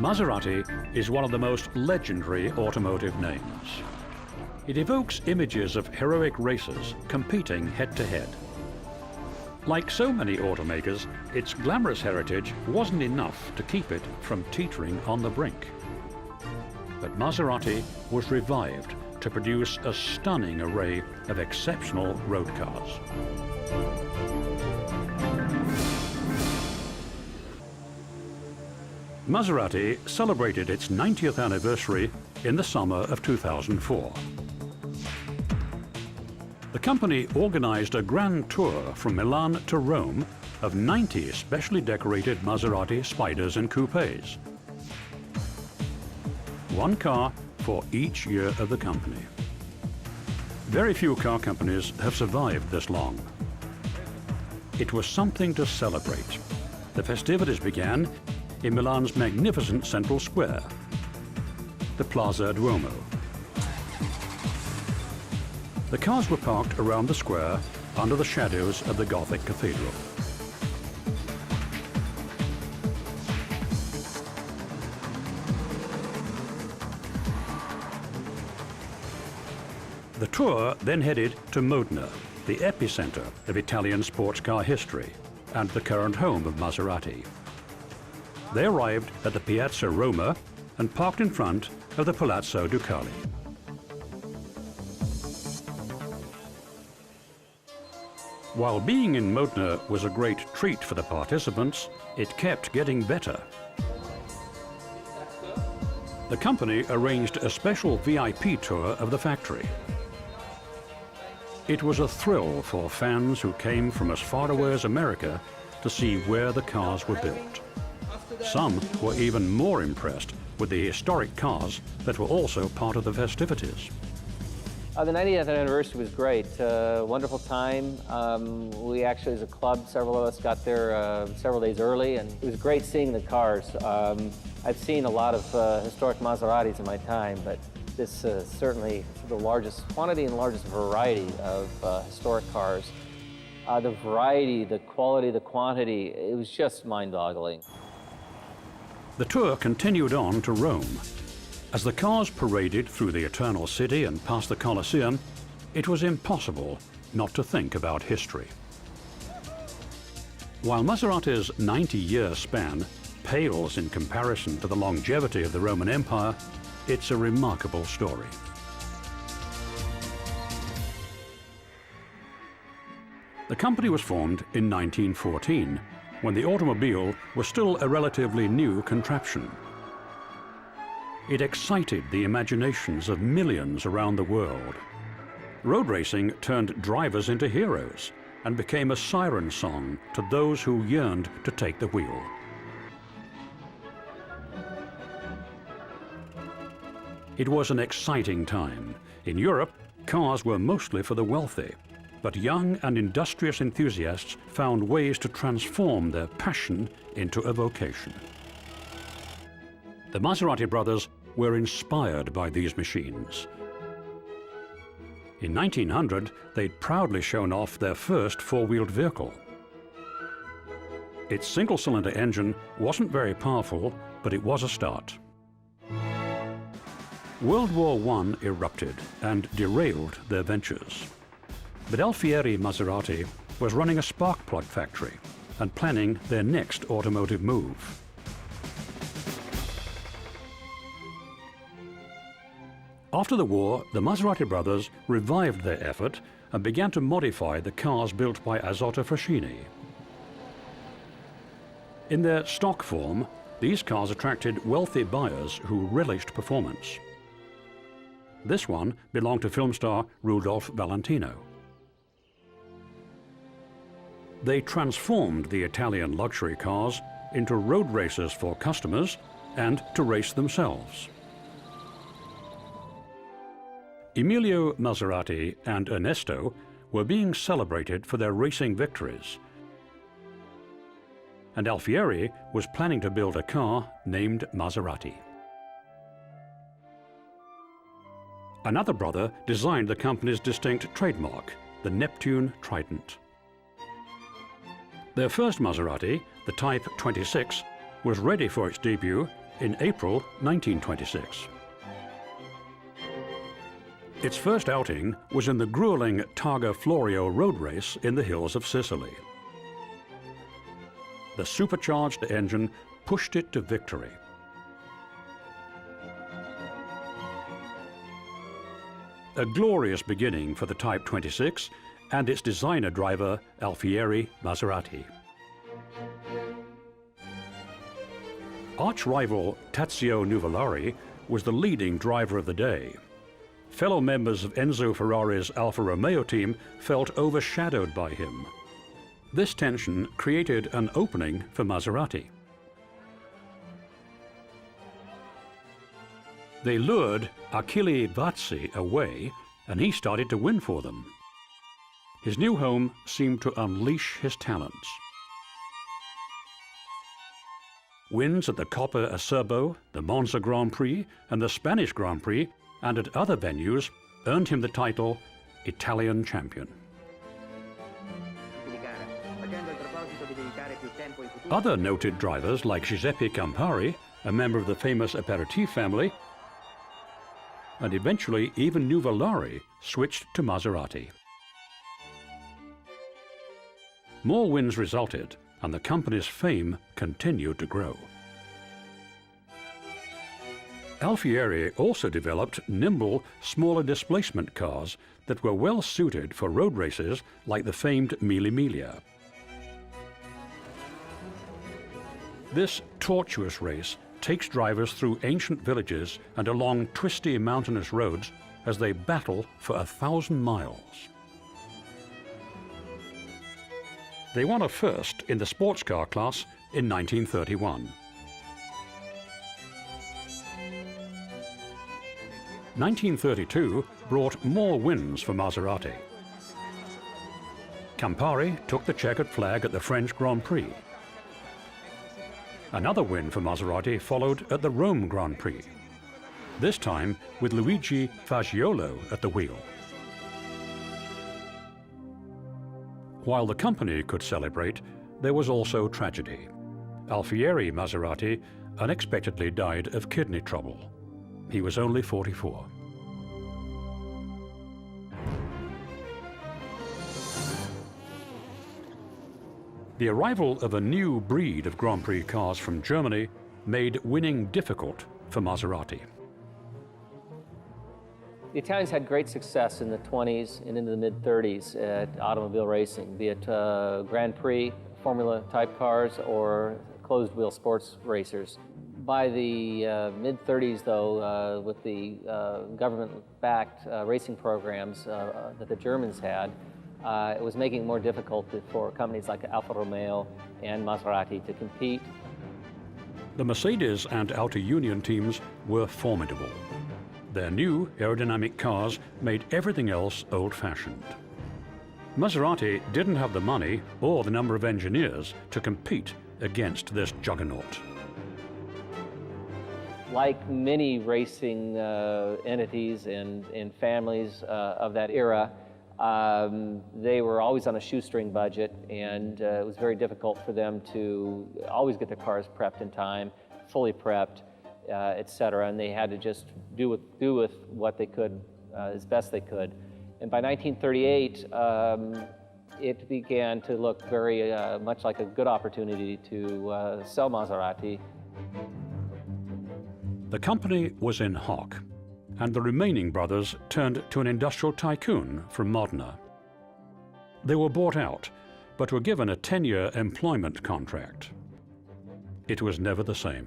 Maserati is one of the most legendary automotive names. It evokes images of heroic racers competing head-to-head. Like so many automakers, its glamorous heritage wasn't enough to keep it from teetering on the brink. But Maserati was revived to produce a stunning array of exceptional road cars. Maserati celebrated its 90th anniversary in the summer of 2004. The company organized a grand tour from Milan to Rome of 90 specially decorated Maserati Spiders and Coupés. One car for each year of the company. Very few car companies have survived this long. It was something to celebrate. The festivities began in Milan's magnificent central square, the Piazza Duomo. The cars were parked around the square under the shadows of the Gothic cathedral. The tour then headed to Modena, the epicenter of Italian sports car history and the current home of Maserati. They arrived at the Piazza Roma and parked in front of the Palazzo Ducali. While being in Modena was a great treat for the participants, it kept getting better. The company arranged a special VIP tour of the factory. It was a thrill for fans who came from as far away as America to see where the cars were built. Some were even more impressed with the historic cars that were also part of the festivities. The 90th anniversary was great. Wonderful time. We actually, as a club, several of us got there several days early, and it was great seeing the cars. I've seen a lot of historic Maseratis in my time, but this certainly the largest quantity and largest variety of historic cars. The variety, the quality, the quantity, it was just mind-boggling. The tour continued on to Rome. As the cars paraded through the Eternal City and past the Colosseum, it was impossible not to think about history. While Maserati's 90-year span pales in comparison to the longevity of the Roman Empire, it's a remarkable story. The company was formed in 1914, when the automobile was still a relatively new contraption. It excited the imaginations of millions around the world. Road racing turned drivers into heroes and became a siren song to those who yearned to take the wheel. It was an exciting time. In Europe, cars were mostly for the wealthy, but young and industrious enthusiasts found ways to transform their passion into a vocation. The Maserati brothers were inspired by these machines. In 1900, they'd proudly shown off their first four-wheeled vehicle. Its single-cylinder engine wasn't very powerful, but it was a start. World War I erupted and derailed their ventures. But Alfieri Maserati was running a spark plug factory and planning their next automotive move. After the war, the Maserati brothers revived their effort and began to modify the cars built by Azotta Fraschini. In their stock form, these cars attracted wealthy buyers who relished performance. This one belonged to film star Rudolph Valentino. They transformed the Italian luxury cars into road races for customers and to race themselves. Emilio Maserati and Ernesto were being celebrated for their racing victories, and Alfieri was planning to build a car named Maserati. Another brother designed the company's distinct trademark, the Neptune Trident. Their first Maserati, the Type 26, was ready for its debut in April 1926. Its first outing was in the grueling Targa Florio road race in the hills of Sicily. The supercharged engine pushed it to victory. A glorious beginning for the Type 26 and its designer driver, Alfieri Maserati. Arch-rival Tazio Nuvolari was the leading driver of the day. Fellow members of Enzo Ferrari's Alfa Romeo team felt overshadowed by him. This tension created an opening for Maserati. They lured Achille Vazzi away, and he started to win for them. His new home seemed to unleash his talents. Wins at the Coppa Acerbo, the Monza Grand Prix, and the Spanish Grand Prix, and at other venues, earned him the title Italian champion. Other noted drivers like Giuseppe Campari, a member of the famous aperitif family, and eventually even Nuvolari switched to Maserati. More wins resulted, and the company's fame continued to grow. Alfieri also developed nimble, smaller displacement cars that were well suited for road races like the famed Mille Miglia. This tortuous race takes drivers through ancient villages and along twisty mountainous roads as they battle for 1,000 miles. They won a first in the sports car class in 1931. 1932 brought more wins for Maserati. Campari took the checkered flag at the French Grand Prix. Another win for Maserati followed at the Rome Grand Prix, this time with Luigi Fagiolo at the wheel. While the company could celebrate, there was also tragedy. Alfieri Maserati unexpectedly died of kidney trouble. He was only 44. The arrival of a new breed of Grand Prix cars from Germany made winning difficult for Maserati. The Italians had great success in the 20s and into the mid-30s at automobile racing, be it Grand Prix, Formula-type cars, or closed-wheel sports racers. By the mid-30s, though, with the government-backed racing programs that the Germans had, it was making it more difficult for companies like Alfa Romeo and Maserati to compete. The Mercedes and Alta Union teams were formidable. Their new aerodynamic cars made everything else old-fashioned. Maserati didn't have the money or the number of engineers to compete against this juggernaut. Like many racing entities and families of that era, they were always on a shoestring budget, and it was very difficult for them to always get their cars prepped in time, fully prepped, etc. And they had to just do with what they could as best they could. And by 1938, it began to look very much like a good opportunity to sell Maserati. The company was in hock, and the remaining brothers turned to an industrial tycoon from Modena. They were bought out, but were given a 10-year employment contract. It was never the same.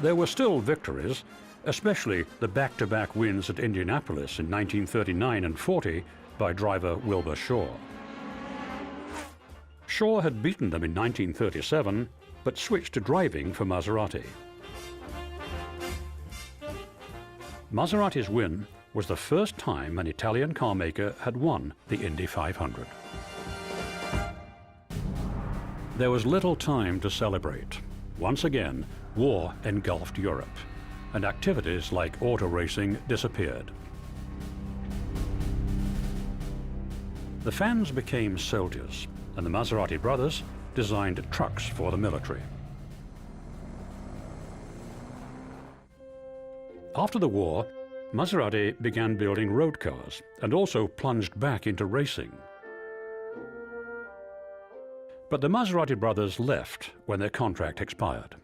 There were still victories, especially the back-to-back wins at Indianapolis in 1939 and 40 by driver Wilbur Shaw. Shaw had beaten them in 1937, but switched to driving for Maserati. Maserati's win was the first time an Italian car maker had won the Indy 500. There was little time to celebrate. Once again, war engulfed Europe, and activities like auto racing disappeared. The fans became soldiers, and the Maserati brothers designed trucks for the military. After the war, Maserati began building road cars and also plunged back into racing. But the Maserati brothers left when their contract expired.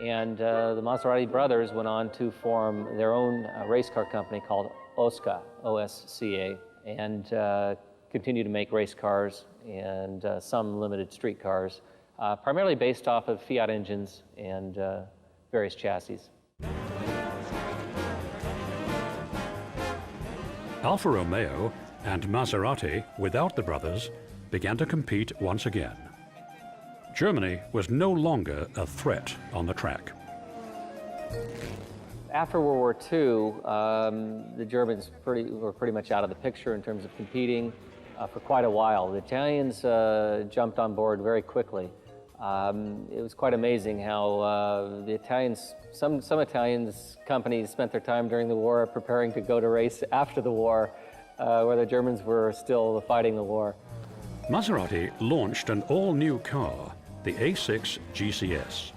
And the Maserati brothers went on to form their own race car company called OSCA, O-S-C-A, and continue to make race cars and some limited street cars, primarily based off of Fiat engines and various chassis. Alfa Romeo and Maserati, without the brothers, began to compete once again. Germany was no longer a threat on the track. After World War II, the Germans were pretty much out of the picture in terms of competing for quite a while. The Italians jumped on board very quickly. It was quite amazing how the Italians, some Italians companies spent their time during the war preparing to go to race after the war, where the Germans were still fighting the war. Maserati launched an all-new car, the A6 GCS.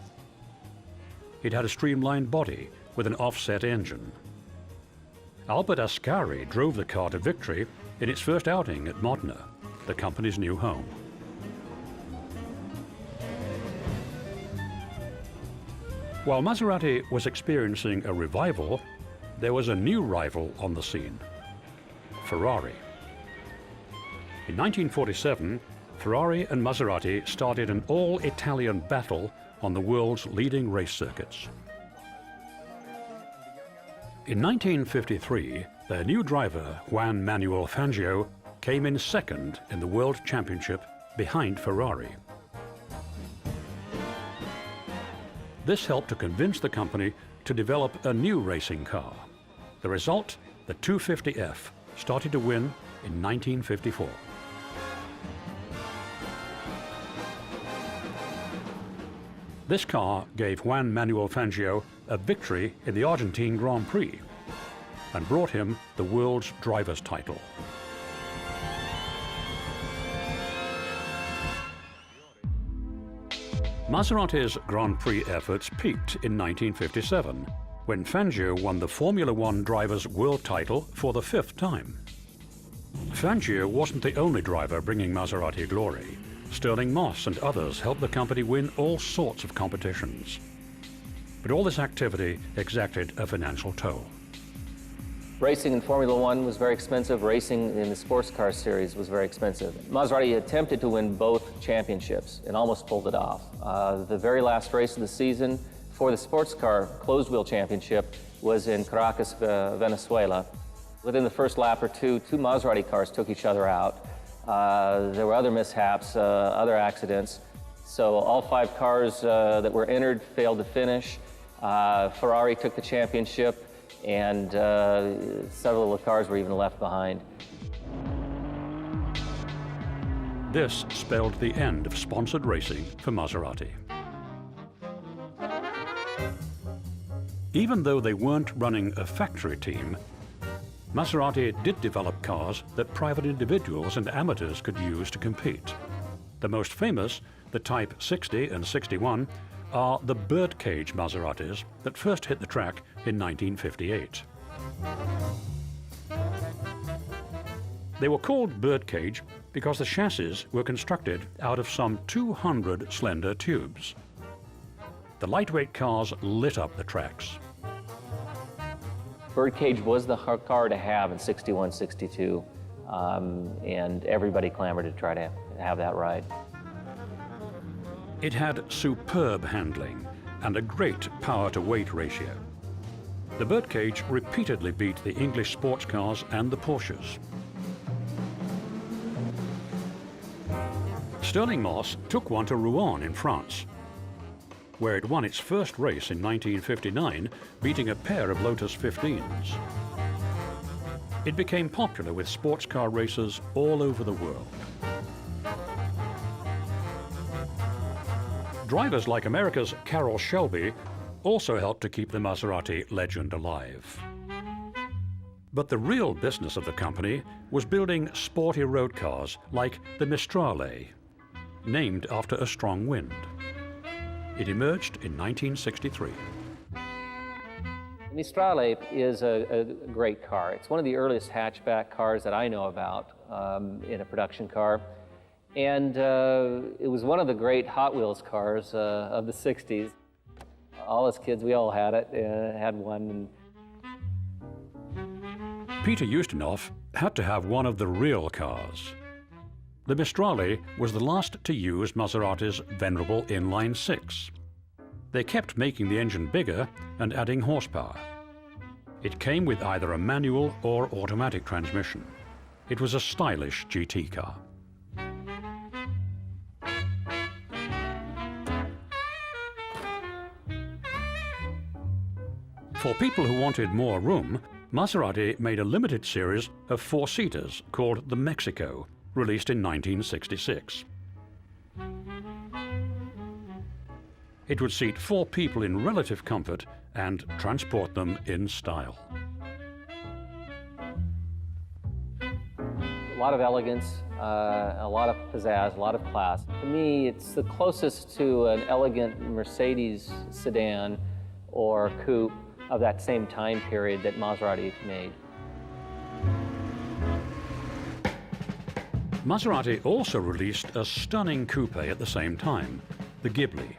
It had a streamlined body with an offset engine. Albert Ascari drove the car to victory in its first outing at Modena, the company's new home. While Maserati was experiencing a revival, there was a new rival on the scene: Ferrari. In 1947, Ferrari and Maserati started an all-Italian battle on the world's leading race circuits. In 1953, their new driver, Juan Manuel Fangio, came in second in the World Championship behind Ferrari. This helped to convince the company to develop a new racing car. The result, the 250F, started to win in 1954. This car gave Juan Manuel Fangio a victory in the Argentine Grand Prix and brought him the world's driver's title. Maserati's Grand Prix efforts peaked in 1957, when Fangio won the Formula One driver's world title for the 5th time. Fangio wasn't the only driver bringing Maserati glory. Sterling Moss and others helped the company win all sorts of competitions. But all this activity exacted a financial toll. Racing in Formula One was very expensive. Racing in the sports car series was very expensive. Maserati attempted to win both championships and almost pulled it off. The very last race of the season for the sports car closed wheel championship was in Caracas, Venezuela. Within the first lap or two Maserati cars took each other out. There were other mishaps, other accidents. So all 5 cars that were entered failed to finish. Ferrari took the championship, and several of the cars were even left behind. This spelled the end of sponsored racing for Maserati. Even though they weren't running a factory team, Maserati did develop cars that private individuals and amateurs could use to compete. The most famous, the Type 60 and 61, are the birdcage Maseratis that first hit the track in 1958. They were called birdcage because the chassis were constructed out of some 200 slender tubes. The lightweight cars lit up the tracks. Birdcage was the car to have in 61, 62, and everybody clamored to try to have that ride. It had superb handling and a great power-to-weight ratio. The birdcage repeatedly beat the English sports cars and the Porsches. Sterling Moss took one to Rouen in France, where it won its first race in 1959, beating a pair of Lotus 15s. It became popular with sports car racers all over the world. Drivers like America's Carroll Shelby also helped to keep the Maserati legend alive. But the real business of the company was building sporty road cars like the Mistral, named after a strong wind. It emerged in 1963. Mistral is a great car. It's one of the earliest hatchback cars that I know about in a production car. And it was one of the great Hot Wheels cars of the 60s. All us kids, we all had it, had one. Peter Ustinov had to have one of the real cars. The Mistral was the last to use Maserati's venerable inline six. They kept making the engine bigger and adding horsepower. It came with either a manual or automatic transmission. It was a stylish GT car. For people who wanted more room, Maserati made a limited series of four-seaters called the Mexico, released in 1966. It would seat 4 people in relative comfort and transport them in style. A lot of elegance, a lot of pizzazz, a lot of class. To me, it's the closest to an elegant Mercedes sedan or coupe of that same time period that Maserati made. Maserati also released a stunning coupe at the same time, the Ghibli.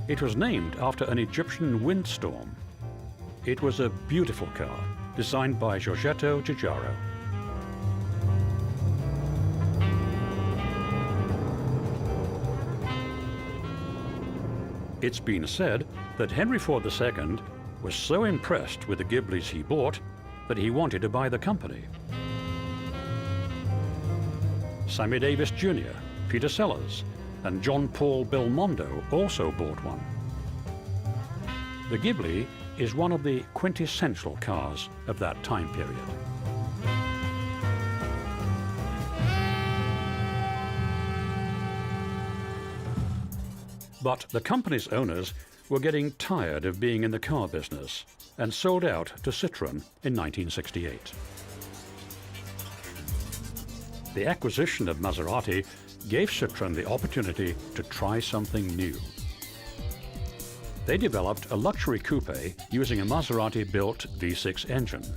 It was named after an Egyptian windstorm. It was a beautiful car, designed by Giorgetto Giugiaro. It's been said that Henry Ford II was so impressed with the Ghiblis he bought that he wanted to buy the company. Sammy Davis Jr., Peter Sellers, and John Paul Belmondo also bought one. The Ghibli is one of the quintessential cars of that time period. But the company's owners were getting tired of being in the car business and sold out to Citroën in 1968. The acquisition of Maserati gave Citroën the opportunity to try something new. They developed a luxury coupe using a Maserati-built V6 engine.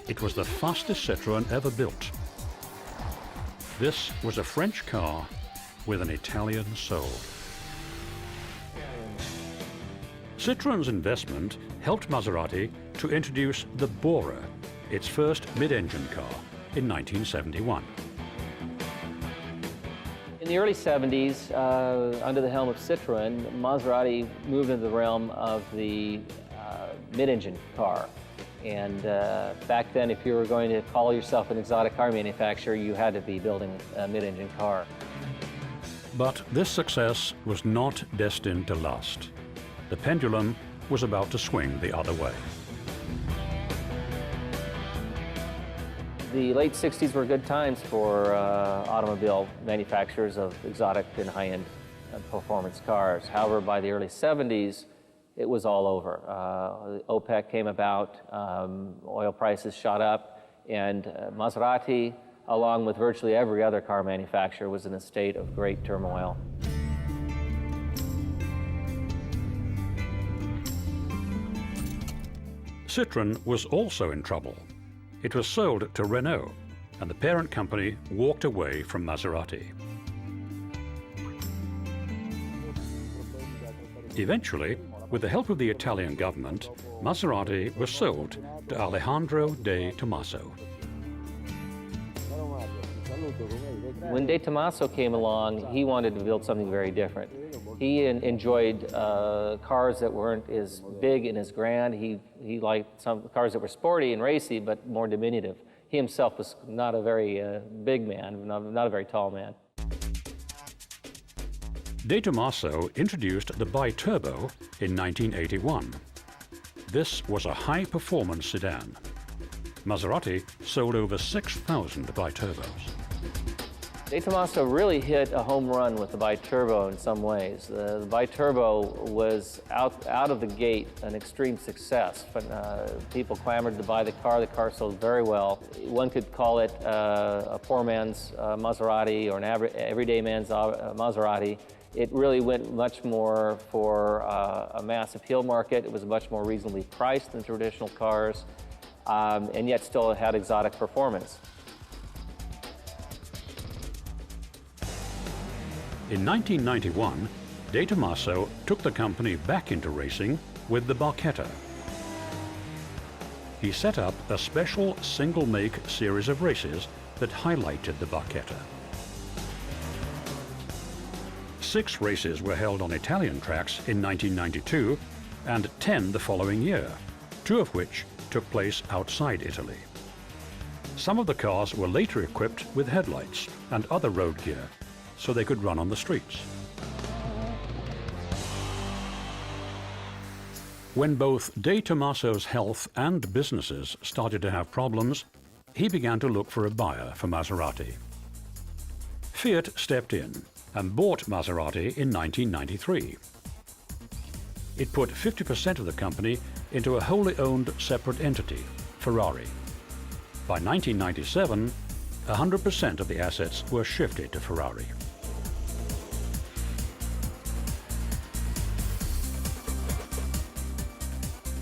It was the fastest Citroën ever built. This was a French car with an Italian soul. Citroën's investment helped Maserati to introduce the Bora, its first mid-engine car, in 1971. In the early 70s, under the helm of Citroën, Maserati moved into the realm of the mid-engine car. And back then, if you were going to call yourself an exotic car manufacturer, you had to be building a mid-engine car. But this success was not destined to last. The pendulum was about to swing the other way. The late 60s were good times for automobile manufacturers of exotic and high-end performance cars. However, by the early 70s, it was all over. OPEC came about, oil prices shot up, and Maserati, along with virtually every other car manufacturer, was in a state of great turmoil. Citroën was also in trouble. It was sold to Renault, and the parent company walked away from Maserati. Eventually, with the help of the Italian government, Maserati was sold to Alejandro de Tomaso. When De Tomaso came along, he wanted to build something very different. He enjoyed cars that weren't as big and as grand. He liked some cars that were sporty and racy, but more diminutive. He himself was not a very big man, not a very tall man. De Tomaso introduced the Biturbo in 1981. This was a high-performance sedan. Maserati sold over 6,000 Biturbos. De Tomaso really hit a home run with the biturbo in some ways. The biturbo was out of the gate an extreme success. People clamored to buy the car sold very well. One could call it a poor man's Maserati or an everyday man's Maserati. It really went much more for a mass appeal market. It was much more reasonably priced than traditional cars, and yet still had exotic performance. In 1991, De Tomaso took the company back into racing with the Barchetta. He set up a special single-make series of races that highlighted the Barchetta. 6 races were held on Italian tracks in 1992 and 10 the following year, 2 of which took place outside Italy. Some of the cars were later equipped with headlights and other road gear, so they could run on the streets. When both De Tomaso's health and businesses started to have problems, he began to look for a buyer for Maserati. Fiat stepped in and bought Maserati in 1993. It put 50% of the company into a wholly owned separate entity, Ferrari. By 1997, 100% of the assets were shifted to Ferrari.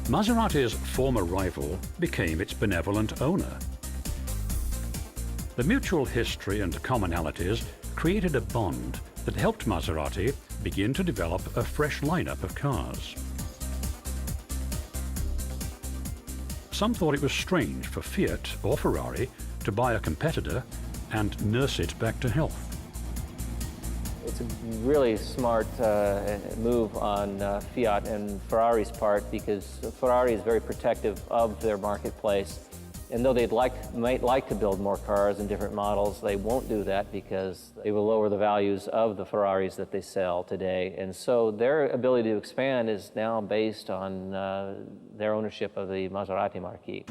Maserati's former rival became its benevolent owner. The mutual history and commonalities created a bond that helped Maserati begin to develop a fresh lineup of cars. Some thought it was strange for Fiat or Ferrari to buy a competitor and nurse it back to health. It's a really smart move on Fiat and Ferrari's part, because Ferrari is very protective of their marketplace. And though might like to build more cars and different models, they won't do that because they will lower the values of the Ferraris that they sell today. And so their ability to expand is now based on their ownership of the Maserati marquee.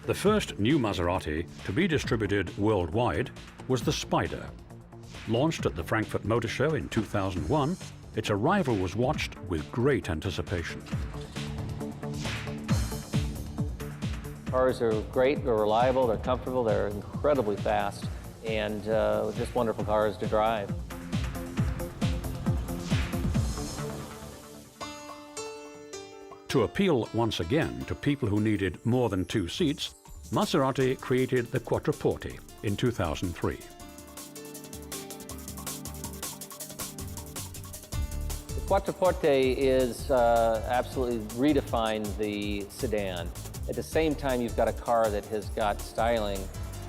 The first new Maserati to be distributed worldwide was the Spider. Launched at the Frankfurt Motor Show in 2001, its arrival was watched with great anticipation. Cars are great, they're reliable, they're comfortable, they're incredibly fast, and just wonderful cars to drive. To appeal once again to people who needed more than 2 seats, Maserati created the Quattroporte in 2003. The Quattroporte is absolutely redefined the sedan. At the same time, you've got a car that has got styling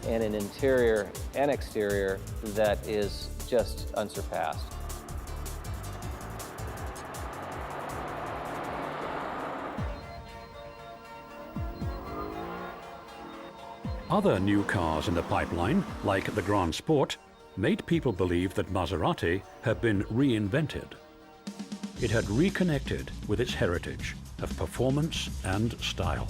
and an interior and exterior that is just unsurpassed. Other new cars in the pipeline, like the Grand Sport, made people believe that Maserati had been reinvented. It had reconnected with its heritage of performance and style.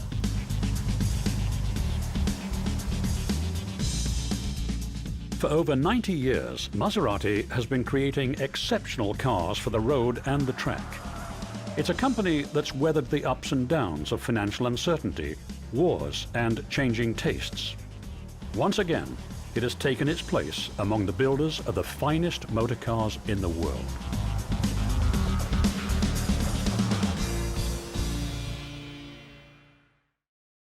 For over 90 years, Maserati has been creating exceptional cars for the road and the track. It's a company that's weathered the ups and downs of financial uncertainty, wars, and changing tastes. Once again, it has taken its place among the builders of the finest motor cars in the world.